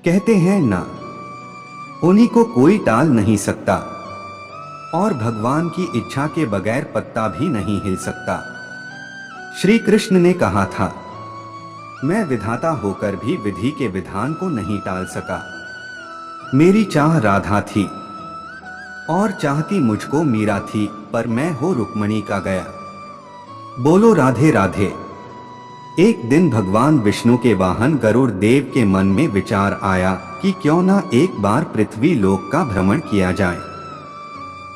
कहते हैं ना, उन्हीं को कोई टाल नहीं सकता और भगवान की इच्छा के बगैर पत्ता भी नहीं हिल सकता। श्री कृष्ण ने कहा था, मैं विधाता होकर भी विधि के विधान को नहीं टाल सका। मेरी चाह राधा थी और चाहती मुझको मीरा थी, पर मैं हो रुक्मणी का गया। बोलो राधे राधे। एक दिन भगवान विष्णु के वाहन गरुड़ देव के मन में विचार आया कि क्यों ना एक बार पृथ्वी लोक का भ्रमण किया जाए।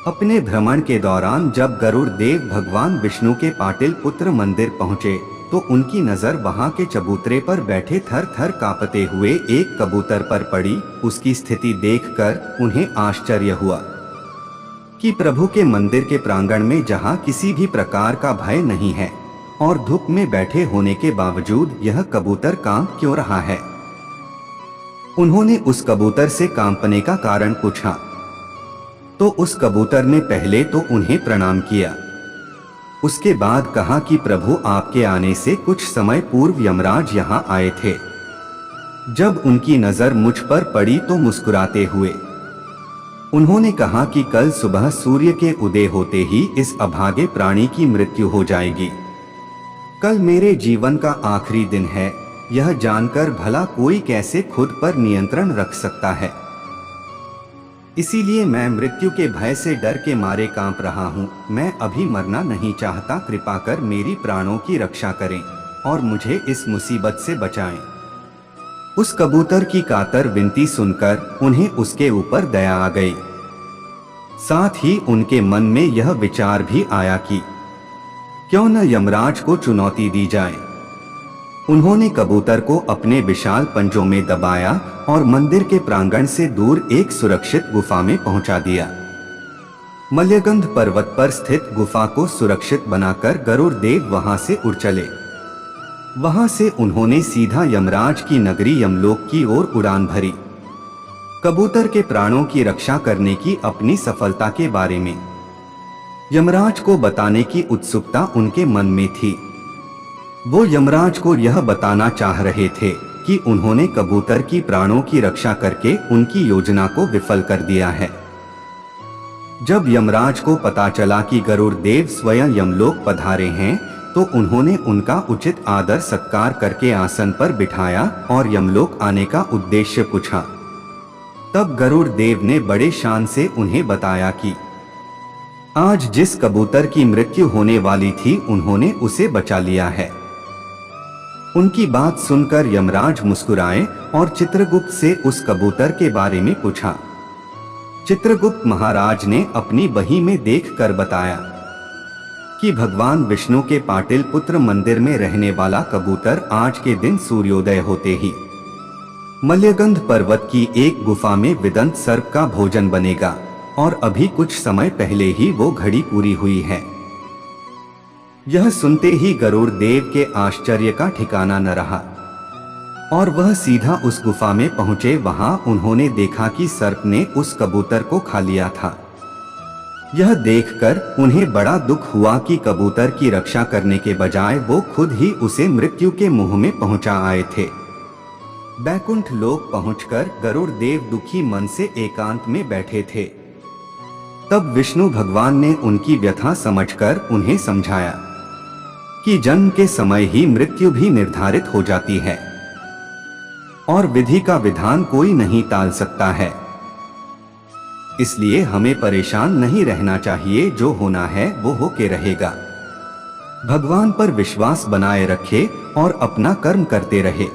अपने भ्रमण के दौरान जब गरुड़ देव भगवान विष्णु के पाटिल पुत्र मंदिर पहुंचे तो उनकी नजर वहां के चबूतरे पर बैठे थर थर कांपते हुए एक कबूतर पर पड़ी। उसकी स्थिति देखकर उन्हें आश्चर्य हुआ कि प्रभु के मंदिर के प्रांगण में जहां किसी भी प्रकार का भय नहीं है और धूप में बैठे होने के बावजूद यह कबूतर कांप क्यों रहा है। उन्होंने उस कबूतर से कांपने का कारण पूछा तो उस कबूतर ने पहले तो उन्हें प्रणाम किया, उसके बाद कहा कि प्रभु आपके आने से कुछ समय पूर्व यमराज यहाँ आए थे। जब उनकी नजर मुझ पर पड़ी तो मुस्कुराते हुए उन्होंने कहा कि कल सुबह सूर्य के उदय होते ही इस अभागे प्राणी की मृत्यु हो जाएगी। कल मेरे जीवन का आखिरी दिन है, यह जानकर भला कोई कैसे खुद पर नियंत्रण रख सकता है। इसीलिए मैं मृत्यु के भय से डर के मारे कांप रहा हूँ। मैं अभी मरना नहीं चाहता, कृपा कर मेरी प्राणों की रक्षा करें और मुझे इस मुसीबत से बचाएं। उस कबूतर की कातर विनती सुनकर उन्हें उसके ऊपर दया आ गई। साथ ही उनके मन में यह विचार भी आया कि क्यों न यमराज को चुनौती दी जाए। उन्होंने कबूतर को अपने विशाल पंजों में दबाया और मंदिर के प्रांगण से दूर एक सुरक्षित गुफा में पहुंचा दिया। मल्यगंध पर्वत पर स्थित गुफा को सुरक्षित बनाकर गरुड़ देव वहां से उड़ चले। वहां से उन्होंने सीधा यमराज की नगरी यमलोक की ओर उड़ान भरी। कबूतर के प्राणों की रक्षा करने की अपनी सफलता के बारे में यमराज को बताने की उत्सुकता उनके मन में थी। वो यमराज को यह बताना चाह रहे थे कि उन्होंने कबूतर की प्राणों की रक्षा करके उनकी योजना को विफल कर दिया है। जब यमराज को पता चला कि गरुड़ देव स्वयं यमलोक पधारे हैं तो उन्होंने उनका उचित आदर सत्कार करके आसन पर बिठाया और यमलोक आने का उद्देश्य पूछा। तब गरुड़ देव ने बड़े शान से उन्हें बताया कि आज जिस कबूतर की मृत्यु होने वाली थी उन्होंने उसे बचा लिया है। उनकी बात सुनकर यमराज मुस्कुराए और चित्रगुप्त से उस कबूतर के बारे में पूछा। चित्रगुप्त महाराज ने अपनी बही में देखकर बताया कि भगवान विष्णु के पाटिल पुत्र मंदिर में रहने वाला कबूतर आज के दिन सूर्योदय होते ही मल्यगंध पर्वत की एक गुफा में विदंत सर्प का भोजन बनेगा और अभी कुछ समय पहले ही वो घड़ी पूरी हुई है। यह सुनते ही गरुड़ देव के आश्चर्य का ठिकाना न रहा और वह सीधा उस गुफा में पहुंचे। वहां उन्होंने देखा कि सर्प ने उस कबूतर को खा लिया था। यह देखकर उन्हें बड़ा दुख हुआ कि कबूतर की रक्षा करने के बजाय वो खुद ही उसे मृत्यु के मुंह में पहुंचा आए थे। बैकुंठ लोक पहुंचकर गरुड़ देव दुखी मन से एकांत में बैठे थे। तब विष्णु भगवान ने उनकी व्यथा समझकर उन्हें समझाया कि जन्म के समय ही मृत्यु भी निर्धारित हो जाती है और विधि का विधान कोई नहीं टाल सकता है। इसलिए हमें परेशान नहीं रहना चाहिए, जो होना है वो होके रहेगा। भगवान पर विश्वास बनाए रखे और अपना कर्म करते रहे।